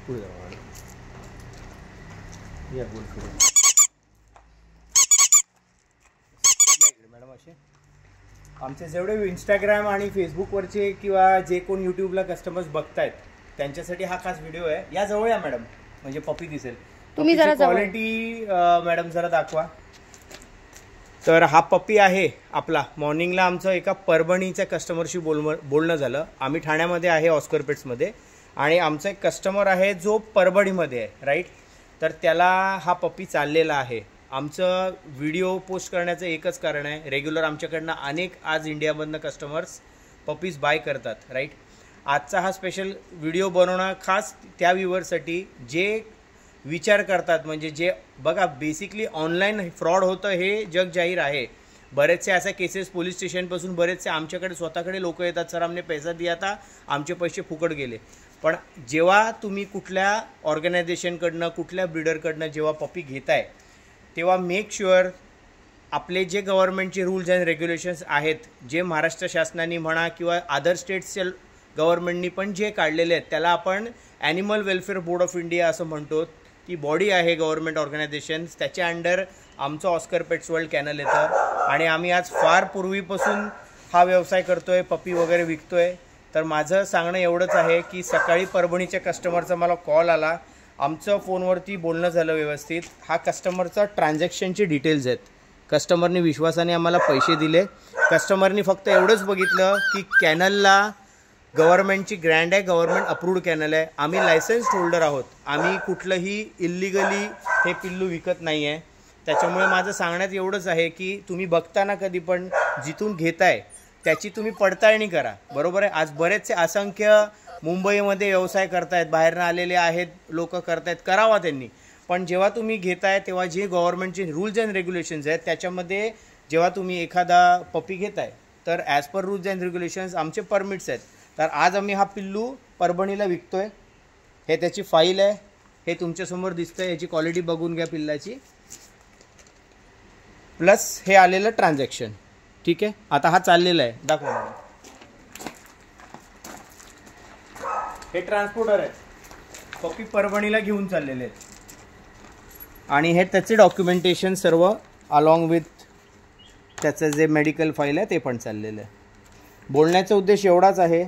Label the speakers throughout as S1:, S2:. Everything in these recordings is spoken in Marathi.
S1: पुढे जाऊ मॅडम, या गोल फिरून मॅडम. असे आमचे जेवढे इंस्टाग्राम आणि फेसबुकवरचे किंवा जे कोण यूट्यूबला कस्टमर्स बघतायत त्यांच्यासाठी हा खास व्हिडिओ आहे. या जवळ या मॅडम, म्हणजे पप्पी दिसेल.
S2: तुम्ही जरा
S1: क्वालिटी मॅडम जरा दाखवा. तर हा पप्पी आहे आपला. मॉर्निंगला आमचं एका परभणीच्या कस्टमरशी बोलणं झालं. आम्ही ठाण्यामध्ये आहे, ऑस्कर पेट्समध्ये, आणि आमचा एक कस्टमर आहे जो परभणीमध्ये आहे, राईट. तर त्याला हा पप्पी चाललेला आहे. आमचं व्हिडिओ पोस्ट करण्याचं एकच कारण आहे, रेग्युलर आमच्याकडनं अनेक आज इंडियामधनं कस्टमर्स पप्पीज बाय करतात, राईट. आजचा हा स्पेशल व्हिडिओ बनवणं खास त्या व्ह्यूअरसाठी जे विचार करतात, म्हणजे जे बघा बेसिकली ऑनलाईन फ्रॉड होतं हे जग जाहीर आहे. बरेचसे अशा केसेस पोलीस स्टेशनपासून बरेचसे आमच्याकडे स्वतःकडे लोक येतात, सर आमने पैसा दिया था, आमचे पैसे फुकट गेले. पण जेव्हा तुम्ही कुठल्या ऑर्गनायझेशनकडनं कुठल्या ब्रीडरकडनं जेव्हा पप्पी घेताय तेव्हा मेक शुअर आपले जे गव्हर्नमेंटचे रूल्स अँड रेग्युलेशन्स आहेत, जे महाराष्ट्र शासनाने म्हणा किंवा अदर स्टेट्सच्या गव्हर्नमेंटनी पण जे काढलेले आहेत त्याला आपण animal welfare board of India असं म्हणतो. ती बॉडी आहे गव्हर्नमेंट ऑर्गनायझेशन्स, त्याच्या अंडर आमचं ऑस्कर पेट्स वर्ल्ड कॅनल येतं. आणि आम्ही आज फार पूर्वीपासून हा व्यवसाय करतो आहे, पप्पी वगैरे विकतो आहे. तर माझं सांगणं एवढंच आहे की सकाळी परभणीच्या कस्टमरचा मला कॉल आला, आमचं फोनवरती बोलणं झालं व्यवस्थित. हा कस्टमरचा ट्रान्झॅक्शनचे डिटेल्स आहेत. कस्टमरने विश्वासाने आम्हाला पैसे दिले. कस्टमरनी फक्त एवढंच बघितलं की कॅनलला गव्हर्नमेंटची ग्रँड आहे, गव्हर्नमेंट अप्रूव्ड कॅनल आहे, आम्ही लायसन्स होल्डर आहोत, आम्ही कुठलंही इल्लिगली हे पिल्लू विकत नाही आहे. त्याच्यामुळे माझं सांगण्यात एवढंच आहे की तुम्ही बघताना कधी पण जिथून घेताय त्याची तुम्ही पडताळणी करा, बरोबर आहे. आज बरेचसे असंख्य मुंबईमध्ये व्यवसाय करतायत, बाहेरनं आलेले आहेत लोक करतायत, करावा त्यांनी. पण जेव्हा तुम्ही घेताय तेव्हा जे गव्हर्नमेंटचे रूल्स अँड रेग्युलेशन्स आहेत त्याच्यामध्ये जेव्हा तुम्ही एखादा पप्पी घेताय तर as per rules and regulations आमचे परमिट्स आहेत. तर आज आम्ही हा पिल्लू परभणीला विकतोय. हे त्याची फाईल आहे, हे तुमच्यासमोर दिसतंय, याची क्वालिटी बघून घ्या पिल्लाची, प्लस हे आलेलं ट्रान्झॅक्शन. ठीक आहे, आता हा चाललेला आहे, दाखवा. हे ट्रान्सपोर्टर आहे, पप्पी परभणीला घेऊन चाललेले आहेत. आणि हे त्याचे डॉक्युमेंटेशन सर्व अलॉंग विथ त्याचं जे मेडिकल फाईल आहे ते पण चाललेलं आहे. बोलण्याचा उद्देश एवढाच आहे,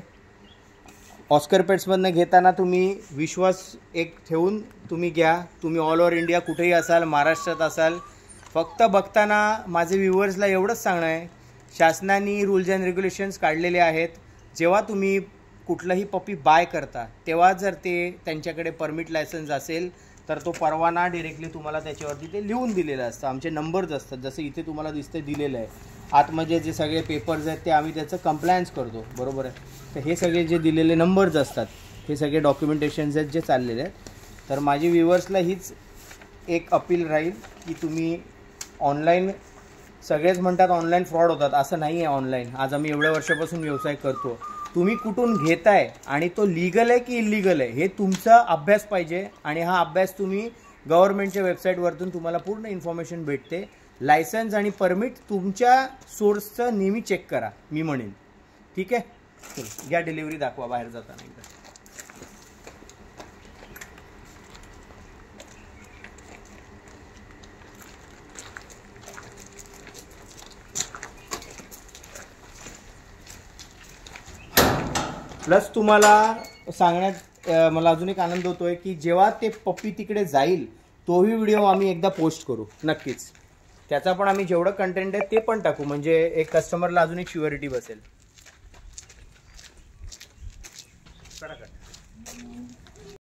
S1: ऑस्कर पेट्समधनं घेताना तुम्ही विश्वास एक ठेवून तुम्ही घ्या. तुम्ही ऑल ओव्हर इंडिया कुठेही असाल, महाराष्ट्रात असाल, फक्त बघताना माझे व्ह्युअर्सला एवढंच सांगणं आहे, शासनाने रूल्स अँड रेग्युलेशन्स काढलेले आहेत. जेव्हा तुम्ही कुठलंही पप्पी बाय करता तेव्हा जर ते त्यांच्याकडे परमिट लायसन्स असेल तर तो परवाना डिरेक्टली तुम्हाला त्याच्यावरती ते लिहून दिलेलं असतं. आमचे नंबर्स असतात, जसं इथे तुम्हाला दिसतं दिलेलं आहे. आतमध्ये जे सगळे पेपर्स आहेत ते आम्ही त्याचं कंप्लायन्स करतो, बरोबर आहे. तर हे सगळे जे दिलेले नंबर्स असतात हे सगळे डॉक्युमेंटेशन्स आहेत जे चाललेले आहेत. तर माझी व्ह्युअर्सला हीच एक अपील राहील की तुम्ही ऑनलाईन, सगळेच म्हणतात ऑनलाईन फ्रॉड होतात, असं नाही आहे. ऑनलाईन आज आम्ही एवढ्या वर्षापासून व्यवसाय करतो. तुम्ही कुठून घेताय आणि तो लीगल आहे की इल्लीगल आहे हे तुमचा अभ्यास पाहिजे. आणि हा अभ्यास तुम्ही गव्हर्नमेंटच्या वेबसाईटवरतून तुम्हाला पूर्ण इन्फॉर्मेशन भेटते. लायसन्स आणि परमिट तुमच्या सोर्सचं नेहमी चेक करा, मी म्हणेन. ठीक आहे, चलो घ्या डिलिव्हरी, दाखवा बाहेर जाताना एकदा. प्लस तुम्हाला सांगण्यात मला अजून एक आनंद होतोय की जेव्हा ते पप्पी तिकडे जाईल तोही व्हिडिओ आम्ही एकदा पोस्ट करू नक्कीच. त्याचा पण आम्ही जेवढं कंटेंट आहे ते पण टाकू, म्हणजे एक कस्टमरला अजून एक शुअरिटी बसेल.